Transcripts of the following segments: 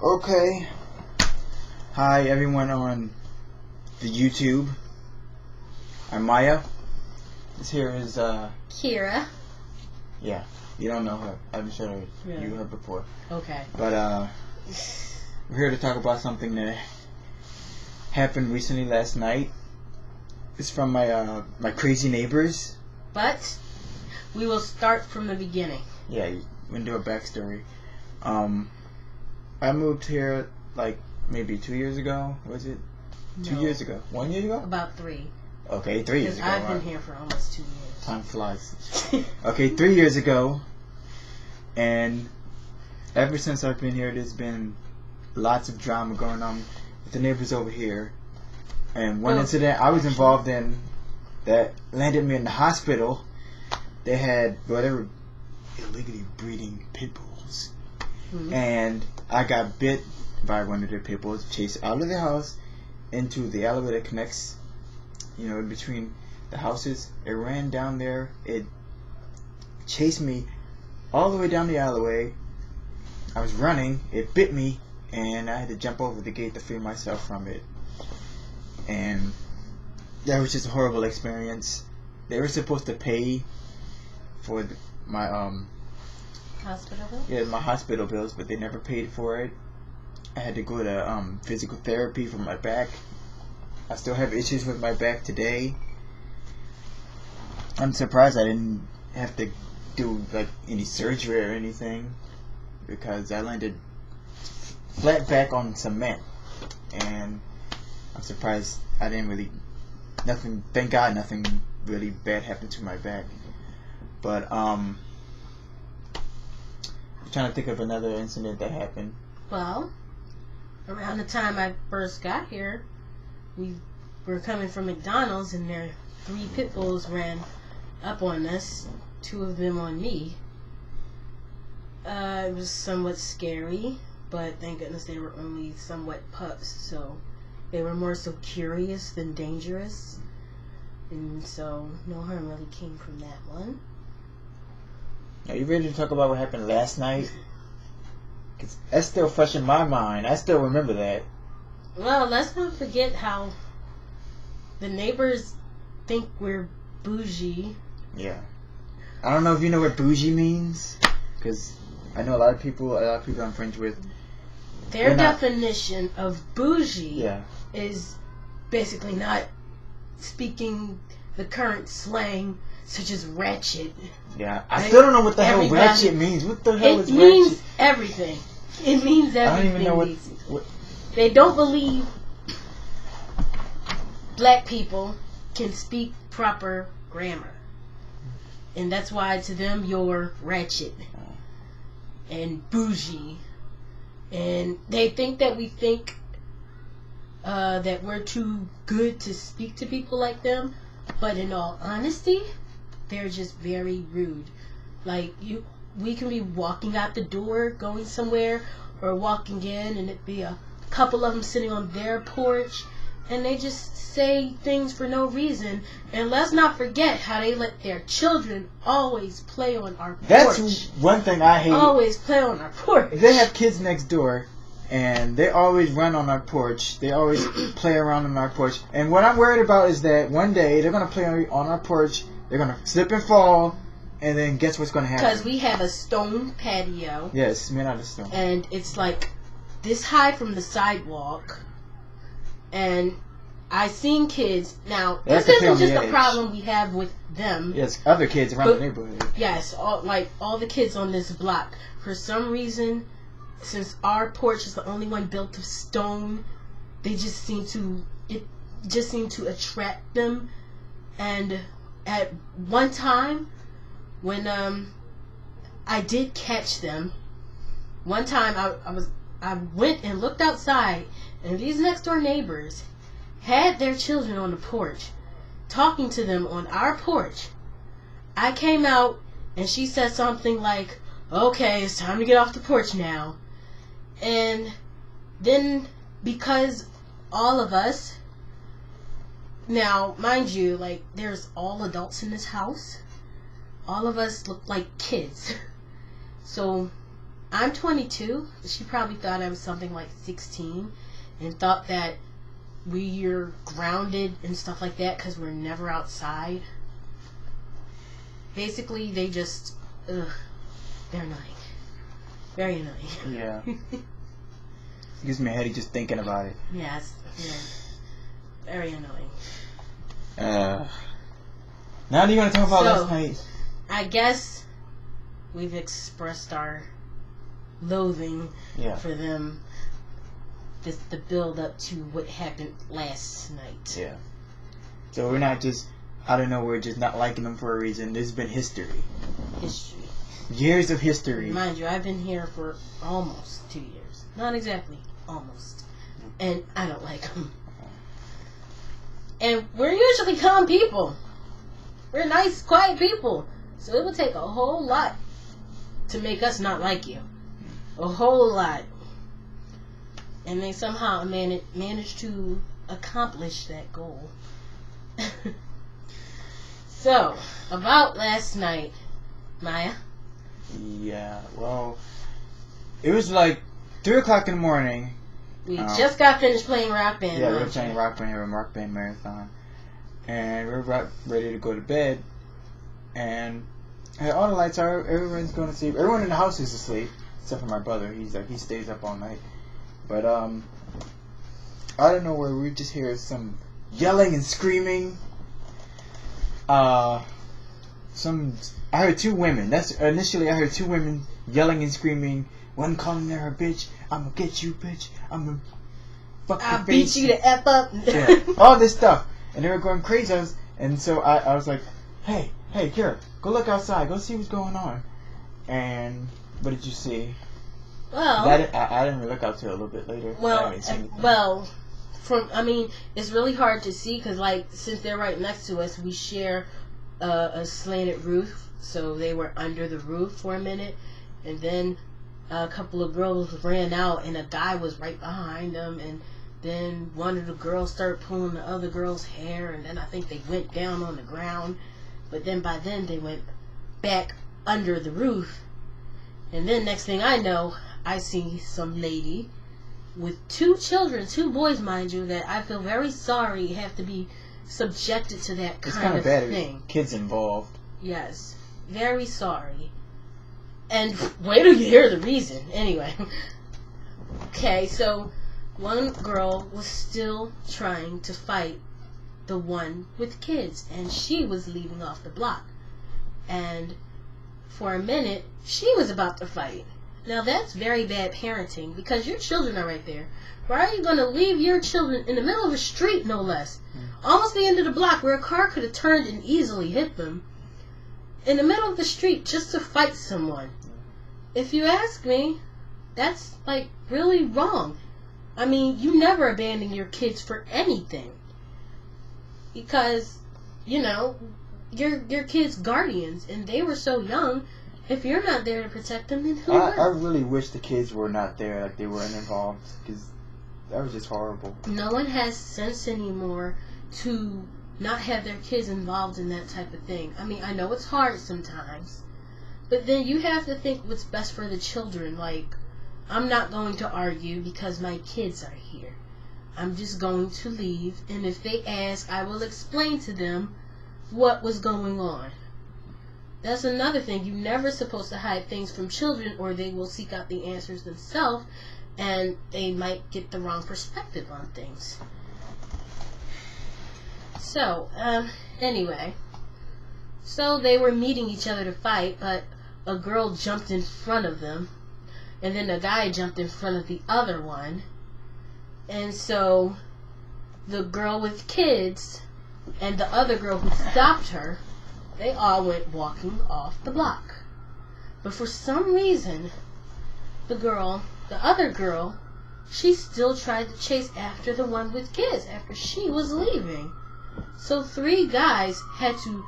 Okay. Hi everyone on the YouTube. I'm Maya. This here is Kera. Yeah, you don't know her. I'm sure Yeah. you heard before. Okay. But we're here to talk about something that happened recently last night. It's from my my crazy neighbors. But we will start from the beginning. Yeah, you can do a backstory. I moved here like maybe 2 years ago. Was it? No. 2 years ago? 1 year ago? About 3. Okay, 3 years ago. Because I've been here for almost 2 years. Time flies. Okay, 3 years ago, and ever since I've been here, there's been lots of drama going on with the neighbors over here. And one incident I was involved in that landed me in the hospital. They had whatever illegally breeding pit bulls, and I got bit by one of the pit bulls, chased out of the house into the alleyway that connects, in between the houses. It ran down there. It chased me all the way down the alleyway. I was running. It bit me, and I had to jump over the gate to free myself from it. And that was just a horrible experience. They were supposed to pay for my Hospital bill? Yeah, my hospital bills, but they never paid for it. I had to go to physical therapy for my back. I still have issues with my back today. I'm surprised I didn't have to do like any surgery or anything, because I landed flat back on cement, and I'm surprised I didn't really thank God nothing really bad happened to my back. But I'm trying to think of another incident that happened. Well, around the time I first got here, we were coming from McDonald's, and there 3 pit bulls ran up on us, 2 of them on me. It was somewhat scary, but thank goodness they were only somewhat pups, so they were more so curious than dangerous, and so no harm really came from that one. Are you ready to talk about what happened last night? Because that's still fresh in my mind. I still remember that. Well, let's not forget how the neighbors think we're bougie. Yeah. I don't know if you know what bougie means, because I know a lot of people I'm friends with. Their definition of bougie Yeah. is basically not speaking the current slang, such as ratchet. Yeah, I still don't know what the hell ratchet means. What the hell is ratchet? It means everything. It means everything. I don't even know what... They don't believe black people can speak proper grammar, and that's why to them you're ratchet and bougie, and they think that we think that we're too good to speak to people like them, but in all honesty, they're just very rude. Like, we can be walking out the door, going somewhere, or walking in, and it'd be a couple of them sitting on their porch, and they just say things for no reason. And let's not forget how they let their children always play on our porch. That's one thing I hate. Always play on our porch. They have kids next door, and they always run on our porch. They always play around on our porch. And what I'm worried about is that one day they're going to play on our porch, they're going to slip and fall, and then guess what's going to happen? Because we have a stone patio. Yes, it's made out of stone. And it's like this high from the sidewalk. And I seen kids. Now, this isn't just a problem we have with them. Yes, other kids around the neighborhood. Yes, all the kids on this block. For some reason, since our porch is the only one built of stone, it just seemed to attract them. And at one time, when I did catch them, one time I went and looked outside, and these next door neighbors had their children on the porch, talking to them on our porch. I came out, and she said something like, "Okay, it's time to get off the porch now." And then, because all of us, now mind you, like, there's all adults in this house, all of us look like kids. So I'm 22. She probably thought I was something like 16 and thought that we're grounded and stuff like that because we're never outside. Basically, they just, they're annoying. Very annoying. Yeah. Gives me a headache just thinking about it. Yes. Yeah. Very annoying. Now do you want to talk about last night? I guess we've expressed our loathing for them. Just the build up to what happened last night. Yeah. So we're not just out of nowhere just not liking them for a reason. There's been history. History. Years of history. Mind you, I've been here for almost 2 years. Not exactly. Almost. And I don't like them. And we're usually calm people. We're nice, quiet people. So it would take a whole lot to make us not like you. A whole lot. And they somehow managed to accomplish that goal. So, about last night, Maya? Yeah, well, it was like 3 o'clock in the morning. We just got finished playing Rock Band. Yeah, we were playing Rock Band here, a Rock Band marathon. And we were about ready to go to bed. And all the lights are, everyone's going to sleep. Everyone in the house is asleep, except for my brother. He stays up all night. But I don't know where we just hear some yelling and screaming. I heard 2 women. Initially I heard 2 women yelling and screaming. One calling her a bitch. I'm gonna get you, bitch. I'm gonna fuck your face. I'll beat you to F up. Yeah, all this stuff. And they were going crazy. So I was like, hey, Kera, go look outside. Go see what's going on. And what did you see? Well, I didn't really look out till a little bit later. It's really hard to see because, like, since they're right next to us, we share a slanted roof. So they were under the roof for a minute, and then a couple of girls ran out, and a guy was right behind them, and then one of the girls started pulling the other girl's hair, and then I think they went down on the ground, but then by then they went back under the roof, and then next thing I know, I see some lady with 2 children, 2 boys, mind you, that I feel very sorry have to be subjected to that kind of bad thing. Kids involved. Yes, very sorry. And wait till you hear the reason. Anyway. Okay, so one girl was still trying to fight the one with kids, and she was leaving off the block. And for a minute, she was about to fight. Now that's very bad parenting because your children are right there. Why are you going to leave your children in the middle of a street, no less? Almost the end of the block where a car could have turned and easily hit them. In the middle of the street just to fight someone. If you ask me, that's like really wrong. I mean, you never abandon your kids for anything. Because, you know, your kids' guardians, and they were so young. If you're not there to protect them, then who will? I really wish the kids were not there, like they weren't involved, because that was just horrible. No one has sense anymore to not have their kids involved in that type of thing. I mean, I know it's hard sometimes, but then you have to think what's best for the children. Like, I'm not going to argue because my kids are here. I'm just going to leave, and if they ask, I will explain to them what was going on. That's another thing. You're never supposed to hide things from children, or they will seek out the answers themselves, and they might get the wrong perspective on things. So, anyway. So they were meeting each other to fight, but a girl jumped in front of them, and then a guy jumped in front of the other one. And so the girl with kids and the other girl who stopped her, they all went walking off the block. But for some reason, the other girl, she still tried to chase after the one with kids after she was leaving. So 3 guys had to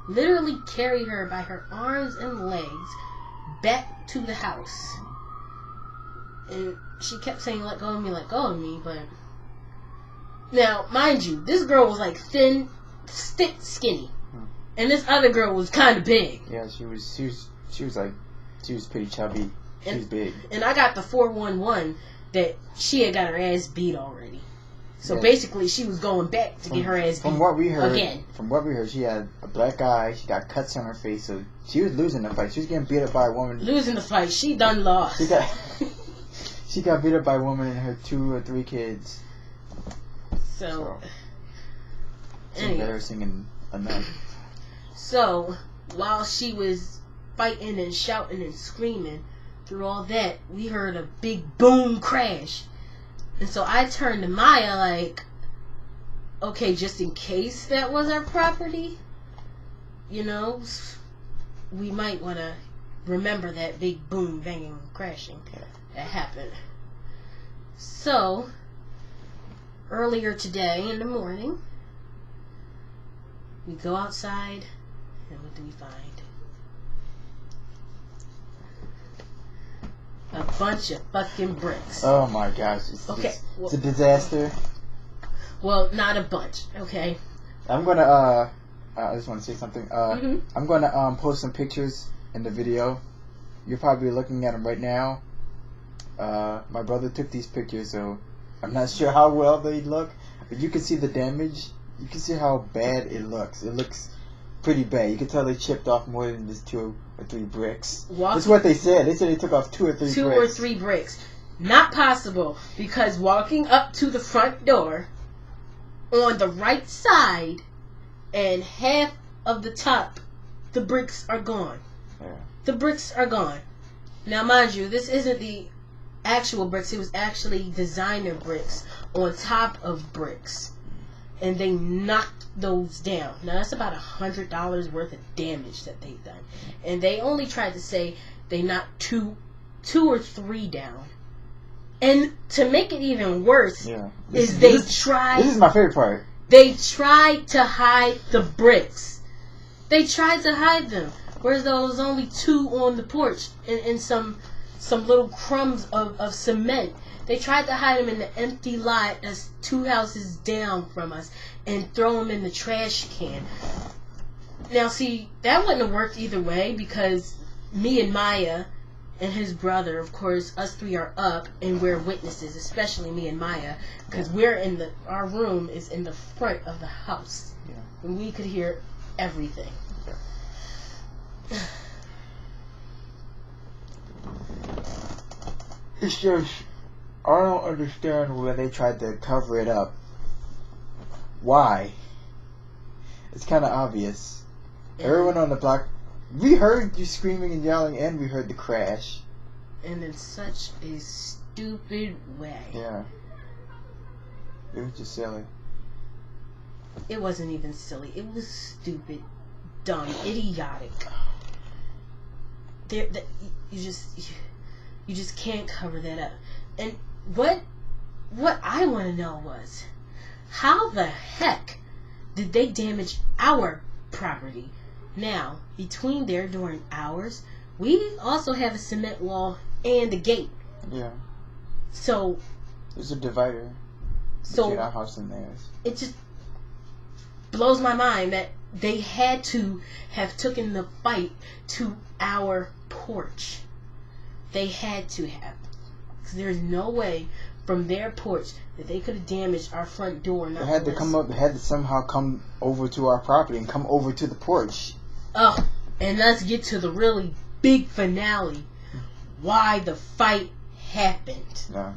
literally carry her by her arms and legs back to the house. And she kept saying, let go of me, but now, mind you, this girl was like thin, skinny, and this other girl was kind of big. Yeah, she was like She was pretty chubby. She was big. And I got the 411 that she had got her ass beat already. So basically, she was going back to get her ass beat From what we heard, again. From what we heard, she had a black eye. She got cuts on her face, so she was losing the fight. She was getting beat up by a woman. Losing the fight. She done lost. She got beat up by a woman and her 2 or 3 kids. So it's embarrassing enough. So while she was fighting and shouting and screaming through all that, we heard a big boom crash. And so I turned to Maya like, okay, just in case that was our property, you know, we might want to remember that big boom, banging, crashing that happened. So, earlier today in the morning, we go outside, and what do we find? A bunch of fucking bricks. Oh my gosh. It's a disaster. Well, not a bunch, okay? I'm gonna, I just want to say something. I'm gonna, post some pictures in the video. You're probably looking at them right now. My brother took these pictures, so I'm not sure how well they look. But you can see the damage. You can see how bad it looks. It looks pretty bad. You can tell they chipped off more than just 2 or 3 bricks. That's what they said. They said they took off 2 or 3 bricks. 2 or 3 bricks. Not possible, because walking up to the front door, on the right side, and half of the top, the bricks are gone. Yeah. The bricks are gone. Now, mind you, this isn't the actual bricks. It was actually designer bricks on top of bricks. And they knocked those down. Now, that's about $100 worth of damage that they've done. And they only tried to say they knocked two or 3 down. And to make it even worse, This is my favorite part. They tried to hide the bricks. They tried to hide them. Whereas there was only 2 on the porch and some little crumbs of cement. They tried to hide them in the empty lot that's 2 houses down from us and throw them in the trash can. Now, see, that wouldn't have worked either way, because me and Maya and his brother, of course, us 3 are up and we're witnesses, especially me and Maya, because our room is in the front of the house. Yeah. And we could hear everything. Yeah. It's just, I don't understand why they tried to cover it up. Why? It's kind of obvious. Everyone on the block, we heard you screaming and yelling, and we heard the crash. And in such a stupid way. Yeah. It was just silly. It wasn't even silly. It was stupid, dumb, idiotic. You just can't cover that up. And what I want to know was, how the heck did they damage our property? Now, between there during hours, we also have a cement wall and a gate. Yeah. So there's a divider between our house and theirs. It just blows my mind that they had to have taken the fight to our porch. They had to have. Because there's no way from their porch that they could have damaged our front door. They had to come up. They had to somehow come over to our property and come over to the porch. Oh, and let's get to the really big finale. Why the fight happened. Yeah.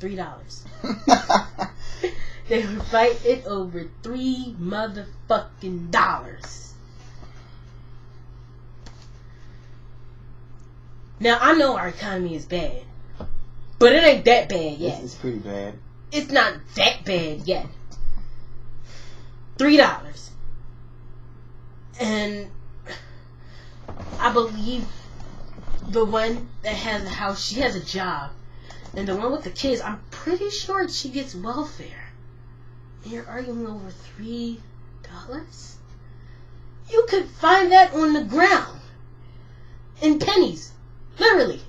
$3. They were fighting over $3 motherfucking dollars. Now, I know our economy is bad, but it ain't that bad yet. It's pretty bad. It's not that bad yet. $3. And I believe the one that has a house, she has a job. And the one with the kids, I'm pretty sure she gets welfare. And you're arguing over $3? You could find that on the ground. In pennies. Literally.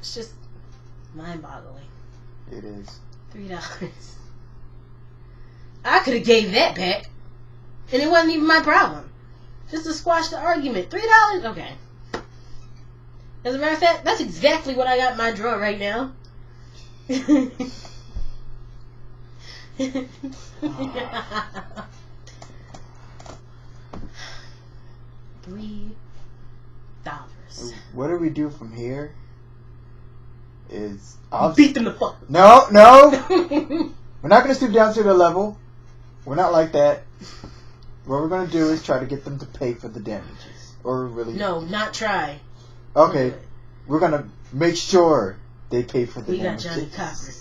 It's just mind-boggling. It is. $3. I could have gave that back, and it wasn't even my problem. Just to squash the argument. $3? Okay. As a matter of fact, that's exactly what I got in my drawer right now. $3. What do we do from here? I'll beat them the fuck. No. We're not gonna stoop down to their level. We're not like that. What we're gonna do is try to get them to pay for the damages, or really. No, not try. Okay, we're gonna make sure they pay for the damages. We got Johnny Cocker.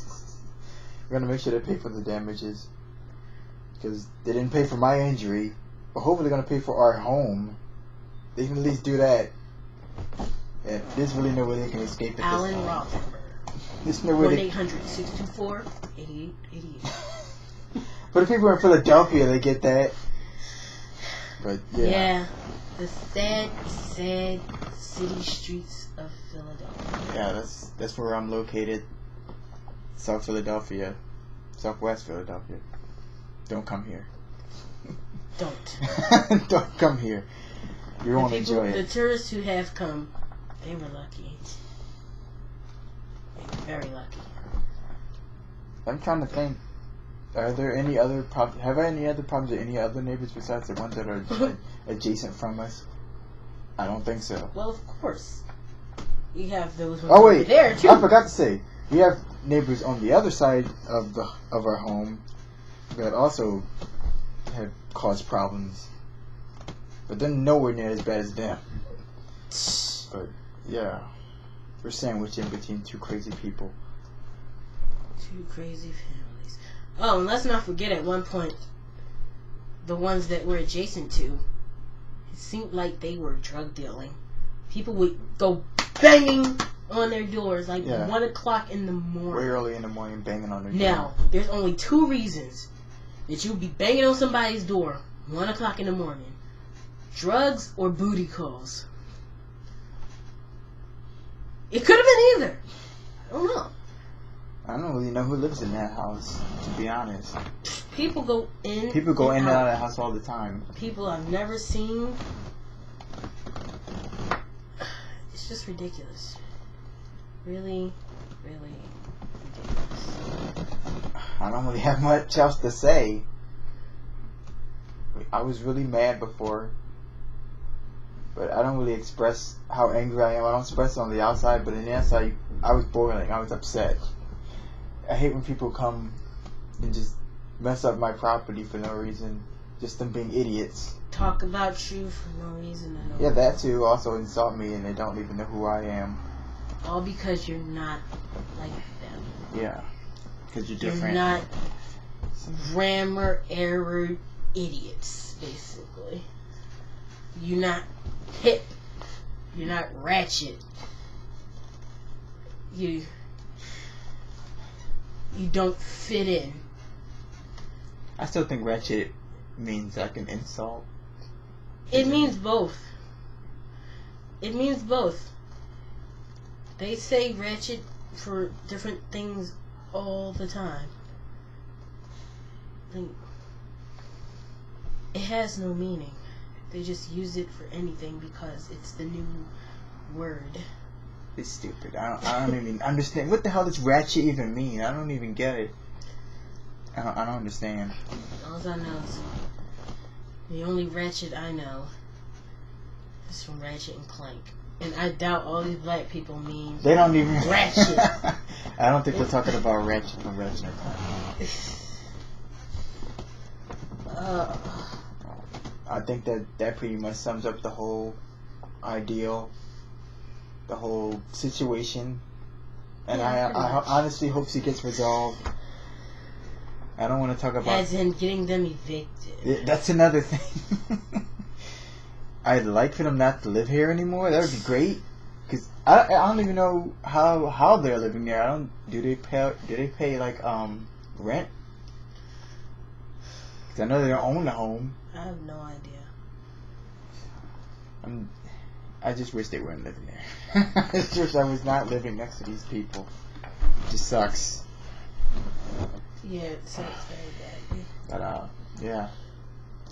We're gonna make sure they pay for the damages because they didn't pay for my injury, but hopefully they're gonna pay for our home. They can at least do that. And there's really no way they can escape it. Alan Rothenberg. There's no way. 1-800-624-8888. But if people are in Philadelphia, they get that. But yeah. Yeah, the sad city streets of Philadelphia. Yeah, that's where I'm located. South Philadelphia, Southwest Philadelphia. Don't come here. Don't. Don't come here. You won't enjoy it. The tourists who have come, they were lucky. They were very lucky. I'm trying to think. Are there any other problems? Have I any other problems with any other neighbors besides the ones that are adjacent from us? I don't think so. Well, of course. You have those ones over there too. I forgot to say, we have neighbors on the other side of our home that also have caused problems, but they're nowhere near as bad as them. But yeah, we're sandwiched in between two crazy people. Two crazy families. Oh, and let's not forget at one point, the ones that we're adjacent to, it seemed like they were drug dealing. People would go banging on their doors like 1 o'clock in the morning. Way early in the morning, banging on their door. Now, there's only two reasons that you'll be banging on somebody's door 1 o'clock in the morning. Drugs or booty calls. It could have been either. I don't know. I don't really know who lives in that house, to be honest. People go in and out of that house all the time. People I've never seen. It's just ridiculous. Really, really ridiculous. I don't really have much else to say. I was really mad before, but I don't really express how angry I am. I don't express it on the outside, but on the inside, I was boiling. I was upset. I hate when people come and just mess up my property for no reason. Just them being idiots. Talk about you for no reason at all. Yeah, that too. Also insult me and they don't even know who I am. All because you're not like them. Yeah. Because you're different. You're not grammar error idiots, basically. You're not hip. You're not ratchet. You don't fit in. I still think ratchet means like an insult. It means both. It means both. They say ratchet for different things all the time. Like, it has no meaning. They just use it for anything because it's the new word. It's stupid. I don't even understand. What the hell does ratchet even mean? I don't even get it. I don't understand. All I know is the only ratchet I know is from Ratchet and Clank. And I doubt all these black people mean they don't even ratchet. I don't think we're talking about ratchet from Ratchet and Clank. I think that pretty much sums up the whole ideal, the whole situation, and I honestly hope she gets resolved. I don't want to talk about as in getting them evicted. That's another thing. I'd like for them not to live here anymore. That would be great, because I don't even know how they're living there. Do they pay like rent? Because I know they don't own the home. I have no idea. I just wish they weren't living there. I just wish I was not living next to these people. It just sucks. Yeah, it sucks very badly. But yeah,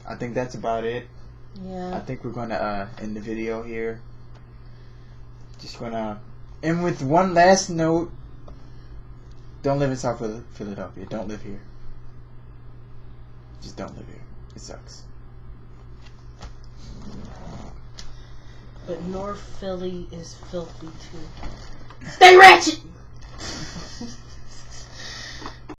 I think that's about it. Yeah. I think we're gonna end the video here. Just gonna end with one last note. Don't live in South Philadelphia. Don't live here. Just don't live here. It sucks. But North Philly is filthy too. Stay ratchet!